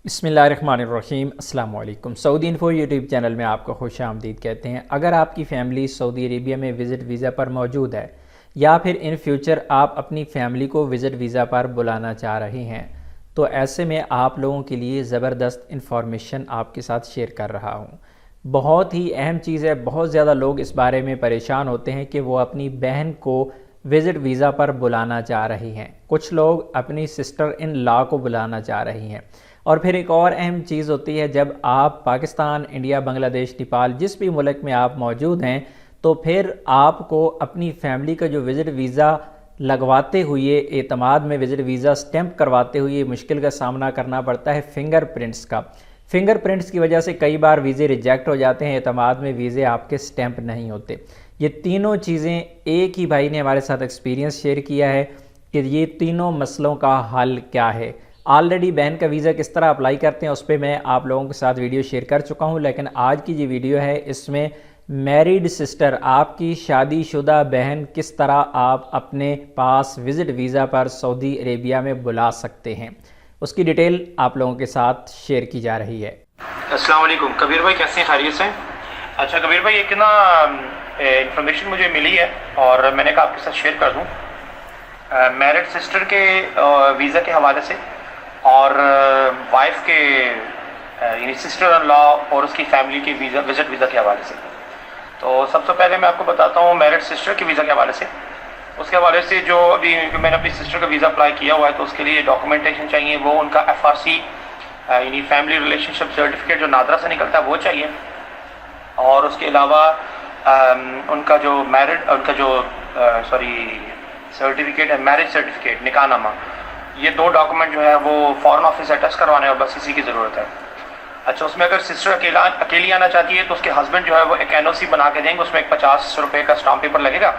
बिस्मिल्लाहिर्रहमानिर्रहीम अस्सलाम वालेकुम। सऊदी इन्फो यूट्यूब चैनल में आपको खुश आमदीद कहते हैं। अगर आपकी फ़ैमिली सऊदी अरेबिया में विज़िट वीज़ा पर मौजूद है या फिर इन फ्यूचर आप अपनी फ़ैमिली को विज़िट वीज़ा पर बुलाना चाह रहे हैं, तो ऐसे में आप लोगों के लिए ज़बरदस्त इन्फॉर्मेशन आपके साथ शेयर कर रहा हूँ। बहुत ही अहम चीज़ है। बहुत ज़्यादा लोग इस बारे में परेशान होते हैं कि वो अपनी बहन को विज़िट वीज़ा पर बुलाना चाह रही हैं। कुछ लोग अपनी सिस्टर इन लॉ को बुलाना चाह रही हैं। और फिर एक और अहम चीज़ होती है, जब आप पाकिस्तान, इंडिया, बांग्लादेश, नेपाल जिस भी मुल्क में आप मौजूद हैं, तो फिर आपको अपनी फ़ैमिली का जो विज़िट वीज़ा लगवाते हुए, एतमाद में विज़िट वीज़ा स्टैंप करवाते हुए मुश्किल का सामना करना पड़ता है फिंगरप्रिंट्स का। फिंगरप्रिंट्स की वजह से कई बार वीज़े रिजेक्ट हो जाते हैं, एतमाद में वीज़े आपके स्टैंप नहीं होते। ये तीनों चीज़ें एक ही भाई ने हमारे साथ एक्सपीरियंस शेयर किया है कि ये तीनों मसलों का हल क्या है। ऑलरेडी बहन का वीज़ा किस तरह अप्लाई करते हैं उस पर मैं आप लोगों के साथ वीडियो शेयर कर चुका हूं, लेकिन आज की जो वीडियो है इसमें मैरिड सिस्टर, आपकी शादीशुदा बहन, किस तरह आप अपने पास विज़िट वीज़ा पर सऊदी अरेबिया में बुला सकते हैं, उसकी डिटेल आप लोगों के साथ शेयर की जा रही है। अस्सलाम वालेकुम कबीर भाई, कैसे हैं? खैरियत से? अच्छा कबीर भाई, एक ना इंफॉर्मेशन मुझे मिली है और मैंने कहा आपके साथ शेयर कर दूं। मैरिड सिस्टर के वीज़ा के हवाले से और वाइफ के यानी सिस्टर इन लॉ और उसकी फैमिली के विजिट वीज़ा के हवाले से। तो सबसे पहले मैं आपको बताता हूँ मैरिड सिस्टर के वीज़ा के हवाले से। उसके हवाले से जो अभी मैंने अपनी सिस्टर का वीज़ा अप्लाई किया हुआ है, तो उसके लिए डॉक्यूमेंटेशन चाहिए। वो उनका FRC यानी फैमिली रिलेशनशिप सर्टिफिकेट जो नादरा से निकलता है वो चाहिए। और उसके अलावा उनका जो सर्टिफिकेट है, मैरिज सर्टिफिकेट, निकाहनामा, ये दो डॉक्यूमेंट जो है वो फॉरेन ऑफिस से अटैच करवाने और बस इसी की ज़रूरत है। अच्छा, उसमें अगर सिस्टर अकेली आना चाहती है तो उसके हस्बैंड जो है वो एक NOC बना के देंगे। उसमें एक 50 रुपये का स्टाम्प पेपर लगेगा।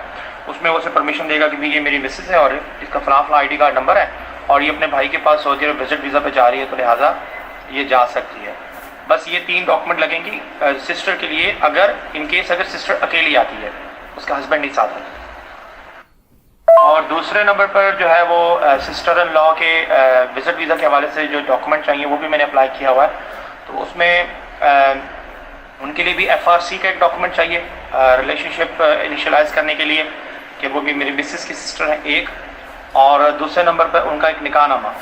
उसमें वो उसे परमिशन देगा कि भाई ये मेरी मिसेस है और इसका फलां ID कार्ड नंबर है और ये अपने भाई के पास सऊदी अरब विजिट वीज़ा पे जा रही है, तो लिहाजा ये जा सकती है। बस ये 3 डॉक्यूमेंट लगेंगी सिस्टर के लिए, अगर इनकेस अगर सिस्टर अकेली आती है, उसका हस्बैंड नहीं साथ है। और दूसरे नंबर पर जो है वो सिस्टर इन लॉ के विजिट वीज़ा के हवाले से जो डॉक्यूमेंट चाहिए वो भी मैंने अप्लाई किया हुआ है। तो उसमें उनके लिए भी FRC का एक डॉक्यूमेंट चाहिए रिलेशनशिप इनिशियलाइज करने के लिए, कि वो भी मेरी मिसेस की सिस्टर है एक। और दूसरे नंबर पर उनका एक निकाहनामा,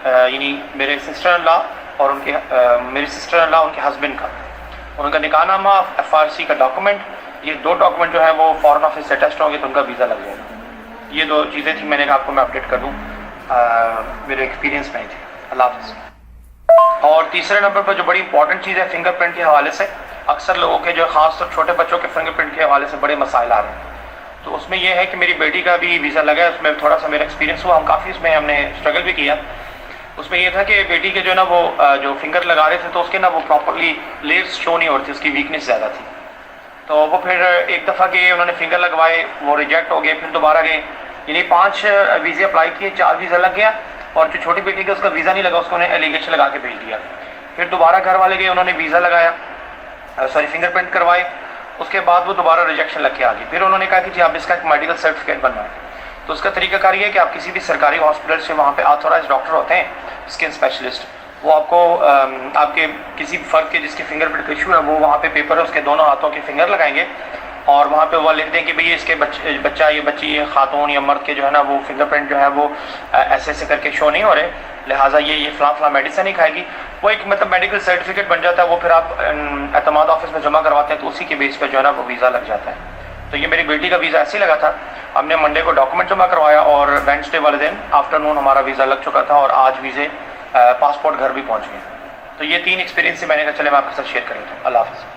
यानी मेरे सिस्टर इन लॉ और मेरी सिस्टर इन लॉ उनके हस्बैंड का, उनका निकाहनामा, FRC का डॉक्यूमेंट, ये 2 डॉक्यूमेंट जो है वो फॉरेन ऑफिस से अटैच होंगे तो उनका वीज़ा लग जाएगा। ये 2 चीज़ें थी, मैंने कहा आपको मैं अपडेट कर दूँ, मेरे एक्सपीरियंस में ही थी। अल्लाह हाफ़िज़। और तीसरे नंबर पर जो बड़ी इंपॉर्टेंट चीज़ है फिंगरप्रिंट के हवाले से, अक्सर लोगों के जो खास तौर छोटे बच्चों के फिंगरप्रिंट के हवाले से बड़े मसाइल आ रहे हैं। तो उसमें यह है कि मेरी बेटी का भी वीज़ा लगा है, उसमें थोड़ा सा मेरा एक्सपीरियंस हुआ, हम काफ़ी उसमें हमने स्ट्रगल भी किया। उसमें यह था कि बेटी के जो ना वो जो फिंगर लगा रहे थे तो उसके ना वो प्रॉपरली लेयर्स शो नहीं हो रही थी, उसकी वीकनेस ज़्यादा थी। तो वो फिर एक दफ़ा गए, उन्होंने फिंगर लगवाए, वो रिजेक्ट हो गए, फिर दोबारा गए, यानी 5 वीज़े अप्लाई किए, 4 वीज़ा लग गया। और जो छोटी बेटी का उसका वीज़ा नहीं लगा, उसको उन्हें एलिगेशन लगा के भेज दिया। फिर दोबारा घर वाले गए, उन्होंने वीज़ा लगाया, फिंगरप्रिंट करवाए, उसके बाद वो दोबारा रिजेक्शन लग के आ गई। फिर उन्होंने कहा कि जी आप इसका एक मेडिकल सर्टिफिकेट बनवाएं। तो उसका तरीकाकार ये है कि आप किसी भी सरकारी हॉस्पिटल से, वहाँ पे ऑथोराइज डॉक्टर होते हैं, स्किन स्पेशलिस्ट, वो आपको आपके किसी फ़र्द के जिसके फिंगरप्रिंट का इशू है, वो वहाँ पे पेपर है, उसके दोनों हाथों के फिंगर लगाएंगे और वहाँ पे वो लिख दें कि भाई इसके बच्चा, ये बच्ची, ये खातून या मर्द के जो है ना वो फिंगरप्रिंट जो है वो ऐसे करके शो नहीं हो रहे, लिहाजा ये फलां मेडिसिन ही खाएगी। वो एक मतलब मेडिकल सर्टिफिकेट बन जाता है। वो फिर आप एतमाद ऑफिस में जमा करवाते हैं तो उसी के बेस पर जो है ना वो वीज़ा लग जाता है। तो ये मेरी बेटी का वीज़ा ऐसे ही लगा था। हमने मंडे को डॉक्यूमेंट जमा करवाया और वेडनेसडे वाले दिन आफ्टरनून हमारा वीज़ा लग चुका था और आज वीज़े पासपोर्ट घर भी पहुँच गए। तो ये 3 एक्सपीरियंस से मैंने कहा चले मैं आपके साथ शेयर कर लेता हूँ। अल्लाह हाफ़िज़।